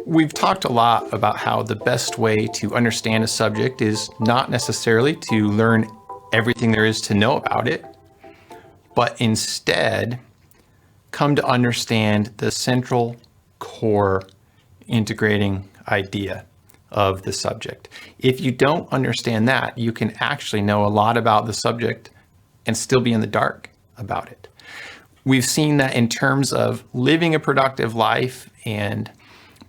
We've talked a lot about how the best way to understand a subject is not necessarily to learn everything there is to know about it, but instead come to understand the central core integrating idea of the subject. If you don't understand that, you can actually know a lot about the subject and still be in the dark about it. We've seen that in terms of living a productive life and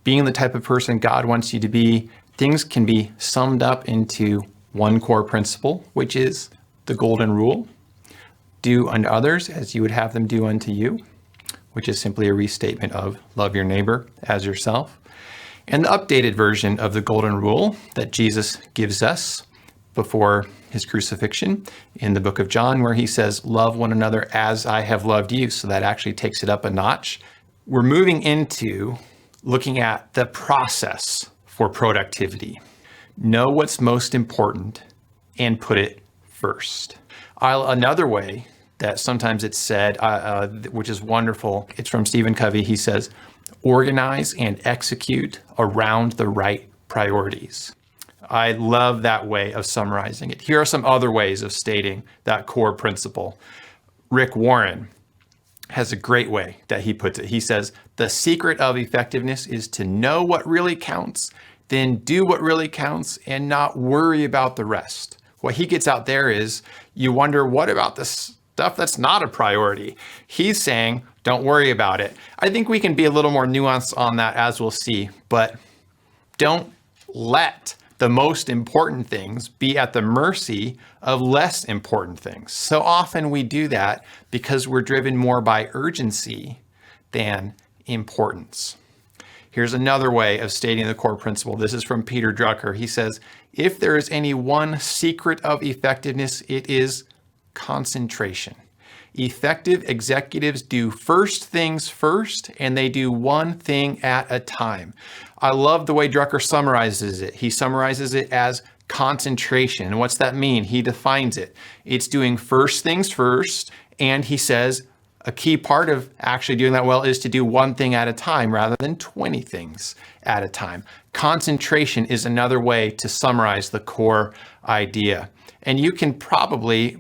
being the type of person God wants you to be, things can be summed up into one core principle, which is the golden rule. Do unto others as you would have them do unto you, which is simply a restatement of love your neighbor as yourself. And the updated version of the golden rule that Jesus gives us before his crucifixion in the book of John, where he says, love one another as I have loved you. So that actually takes it up a notch. We're moving into looking at the process for productivity. Know what's most important and put it first. Another way that sometimes it's said, which is wonderful, it's from Stephen Covey. He says, organize and execute around the right priorities. I love that way of summarizing it. Here are some other ways of stating that core principle. Rick Warren has a great way that he puts it. He says, the secret of effectiveness is to know what really counts, then do what really counts and not worry about the rest. What he gets out there is you wonder, what about the stuff that's not a priority? He's saying, don't worry about it. I think we can be a little more nuanced on that, as we'll see, but don't let the most important things be at the mercy of less important things. So often we do that because we're driven more by urgency than importance. Here's another way of stating the core principle. This is from Peter Drucker. He says, if there is any one secret of effectiveness, it is concentration. Effective executives do first things first, and they do one thing at a time. I love the way Drucker summarizes it. He summarizes it as concentration. And what's that mean? He defines it. It's doing first things first, and he says a key part of actually doing that well is to do one thing at a time rather than 20 things at a time. Concentration is another way to summarize the core idea. And you can probably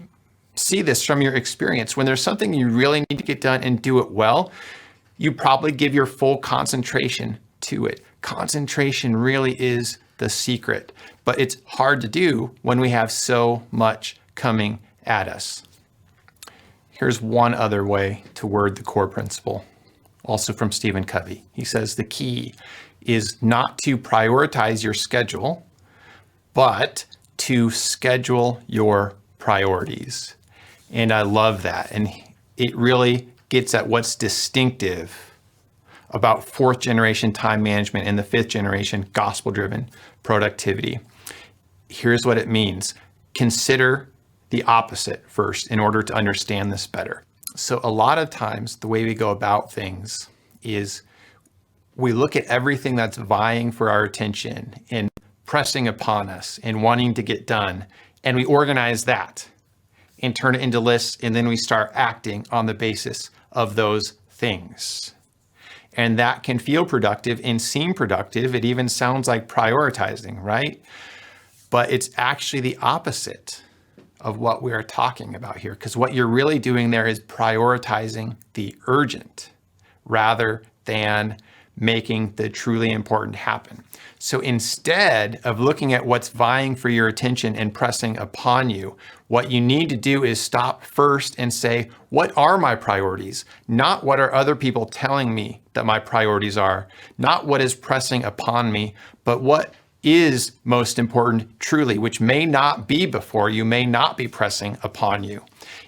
see this from your experience. When there's something you really need to get done and do it well, you probably give your full concentration to it. Concentration really is the secret, but it's hard to do when we have so much coming at us. Here's one other way to word the core principle, also from Stephen Covey. He says the key is not to prioritize your schedule, but to schedule your priorities. And I love that. And it really gets at what's distinctive about fourth generation time management and the fifth generation gospel-driven productivity. Here's what it means. Consider the opposite first in order to understand this better. So a lot of times the way we go about things is we look at everything that's vying for our attention and pressing upon us and wanting to get done, and we organize that and turn it into lists, and then we start acting on the basis of those things. And that can feel productive and seem productive. It even sounds like prioritizing, right? But it's actually the opposite of what we are talking about here, because what you're really doing there is prioritizing the urgent rather than making the truly important happen. So instead of looking at what's vying for your attention and pressing upon you, what you need to do is stop first and say, what are my priorities? Not what are other people telling me that my priorities are, not what is pressing upon me, but what is most important truly, which may not be before you, may not be pressing upon you.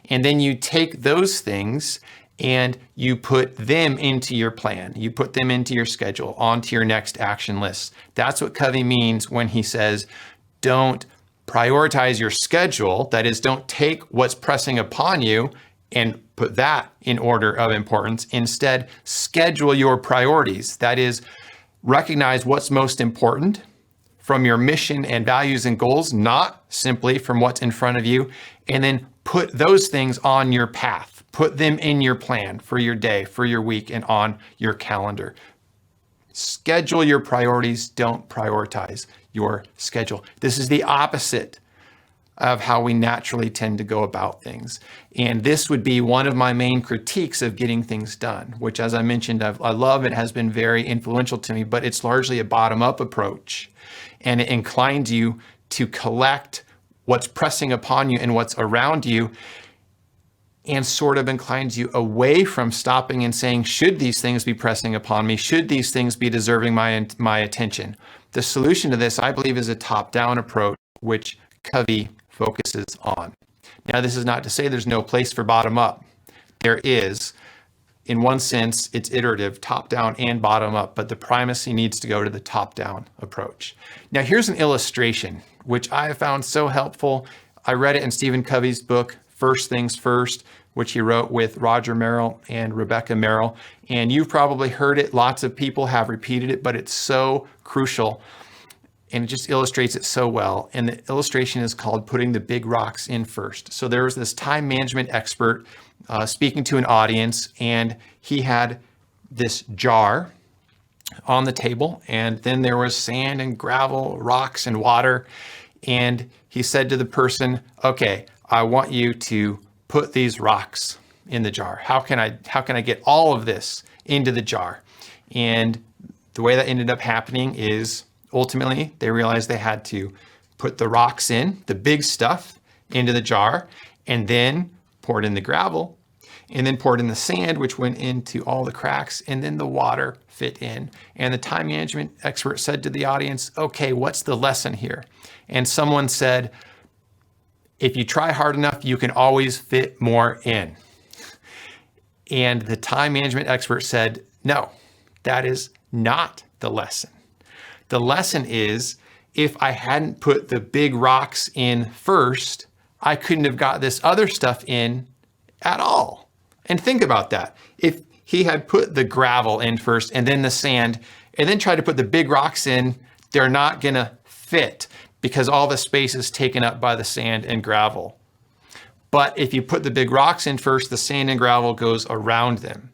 And then you take those things and you put them into your plan. You put them into your schedule, onto your next action list. That's what Covey means when he says, don't prioritize your schedule. That is, don't take what's pressing upon you and put that in order of importance. Instead, schedule your priorities. That is, recognize what's most important from your mission and values and goals, not simply from what's in front of you, and then put those things on your path. Put them in your plan for your day, for your week, and on your calendar. Schedule your priorities, don't prioritize your schedule. This is the opposite of how we naturally tend to go about things. And this would be one of my main critiques of getting things done, which, as I mentioned, I love. It has been very influential to me, but it's largely a bottom-up approach. And it inclines you to collect what's pressing upon you and what's around you, and sort of inclines you away from stopping and saying, should these things be pressing upon me? Should these things be deserving my attention? The solution to this, I believe, is a top-down approach, which Covey focuses on. Now, this is not to say there's no place for bottom-up. There is. In one sense, it's iterative, top-down and bottom-up, but the primacy needs to go to the top-down approach. Now, here's an illustration, which I have found so helpful. I read it in Stephen Covey's book, First Things First, which he wrote with Roger Merrill and Rebecca Merrill. And you've probably heard it. Lots of people have repeated it, but it's so crucial. And it just illustrates it so well. And the illustration is called putting the big rocks in first. So there was this time management expert speaking to an audience, and he had this jar on the table, and then there was sand and gravel, rocks and water. And he said to the person, okay, I want you to put these rocks in the jar. How can I get all of this into the jar? And the way that ended up happening is ultimately they realized they had to put the rocks in, the big stuff, into the jar, and then poured in the gravel, and then poured in the sand, which went into all the cracks, and then the water fit in. And the time management expert said to the audience, okay, what's the lesson here? And someone said, if you try hard enough, you can always fit more in. And the time management expert said, no, that is not the lesson. The lesson is, if I hadn't put the big rocks in first, I couldn't have got this other stuff in at all. And think about that. If he had put the gravel in first and then the sand, and then tried to put the big rocks in, they're not gonna fit because all the space is taken up by the sand and gravel. But if you put the big rocks in first, the sand and gravel goes around them.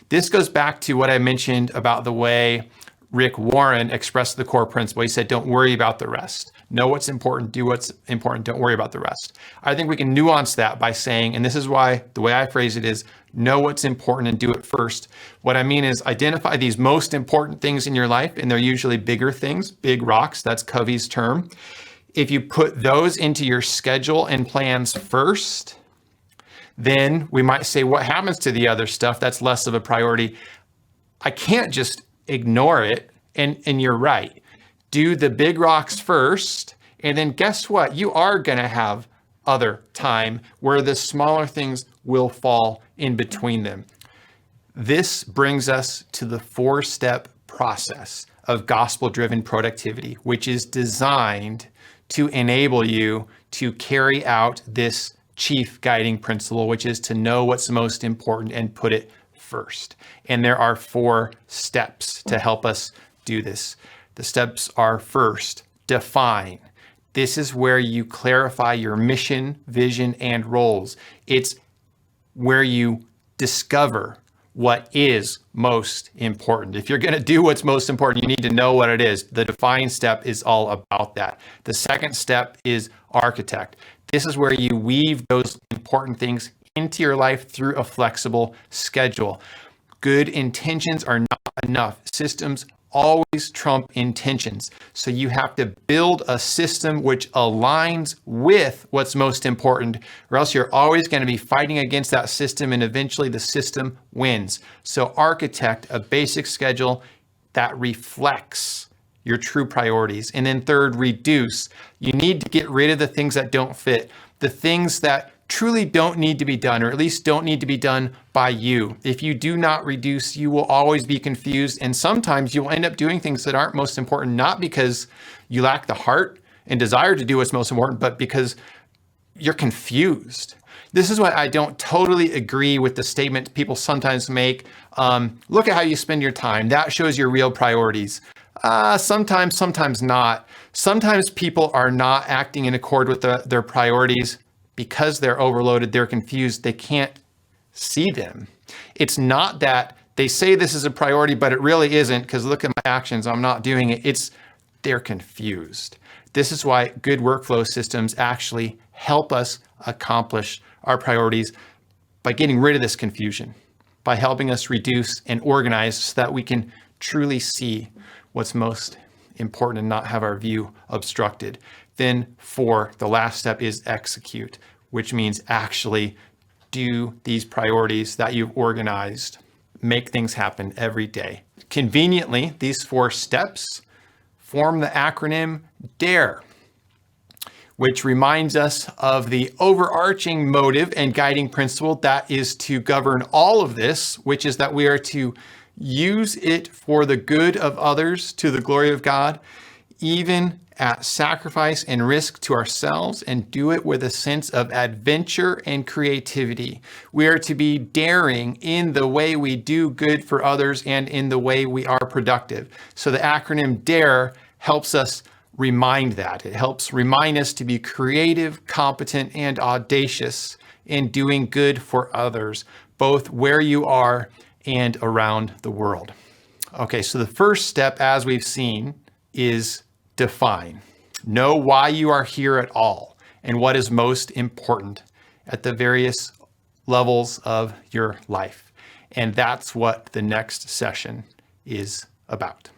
This goes back to what I mentioned about the way Rick Warren expressed the core principle. He said, don't worry about the rest. Know what's important, do what's important, don't worry about the rest. I think we can nuance that by saying, and this is why the way I phrase it is, know what's important and do it first. What I mean is identify these most important things in your life, and they're usually bigger things, big rocks, that's Covey's term. If you put those into your schedule and plans first, then we might say, what happens to the other stuff? That's less of a priority. I can't just ignore it. And you're right. Do the big rocks first. And then guess what? You are going to have other time where the smaller things will fall in between them. This brings us to the 4-step process of gospel-driven productivity, which is designed to enable you to carry out this chief guiding principle, which is to know what's most important and put it first. And there are 4 steps to help us do this. The steps are: first, define. This is where you clarify your mission, vision, and roles. It's where you discover what is most important. If you're going to do what's most important, you need to know what it is. The define step is all about that. The second step is architect. This is where you weave those important things into your life through a flexible schedule. Good intentions are not enough. Systems always trump intentions. So you have to build a system which aligns with what's most important, or else you're always going to be fighting against that system, and eventually the system wins. So architect a basic schedule that reflects your true priorities. And then third, reduce. You need to get rid of the things that don't fit, the things that truly don't need to be done, or at least don't need to be done by you. If you do not reduce, you will always be confused. And sometimes you will end up doing things that aren't most important, not because you lack the heart and desire to do what's most important, but because you're confused. This is why I don't totally agree with the statement people sometimes make. Look at how you spend your time. That shows your real priorities. Sometimes not. Sometimes people are not acting in accord with their priorities because they're overloaded, they're confused, they can't see them. It's not that they say this is a priority, but it really isn't because look at my actions, I'm not doing it. They're confused. This is why good workflow systems actually help us accomplish our priorities by getting rid of this confusion, by helping us reduce and organize so that we can truly see what's most important and not have our view obstructed. Then 4, the last step is execute, which means actually do these priorities that you've organized, make things happen every day. Conveniently, these 4 steps form the acronym DARE, which reminds us of the overarching motive and guiding principle that is to govern all of this, which is that we are to use it for the good of others to the glory of God, even at sacrifice and risk to ourselves, and do it with a sense of adventure and creativity. We are to be daring in the way we do good for others and in the way we are productive. So the acronym DARE helps us remind that. It helps remind us to be creative, competent, and audacious in doing good for others, both where you are and around the world. Okay, so the first step, as we've seen, is define. Know why you are here at all and what is most important at the various levels of your life. And that's what the next session is about.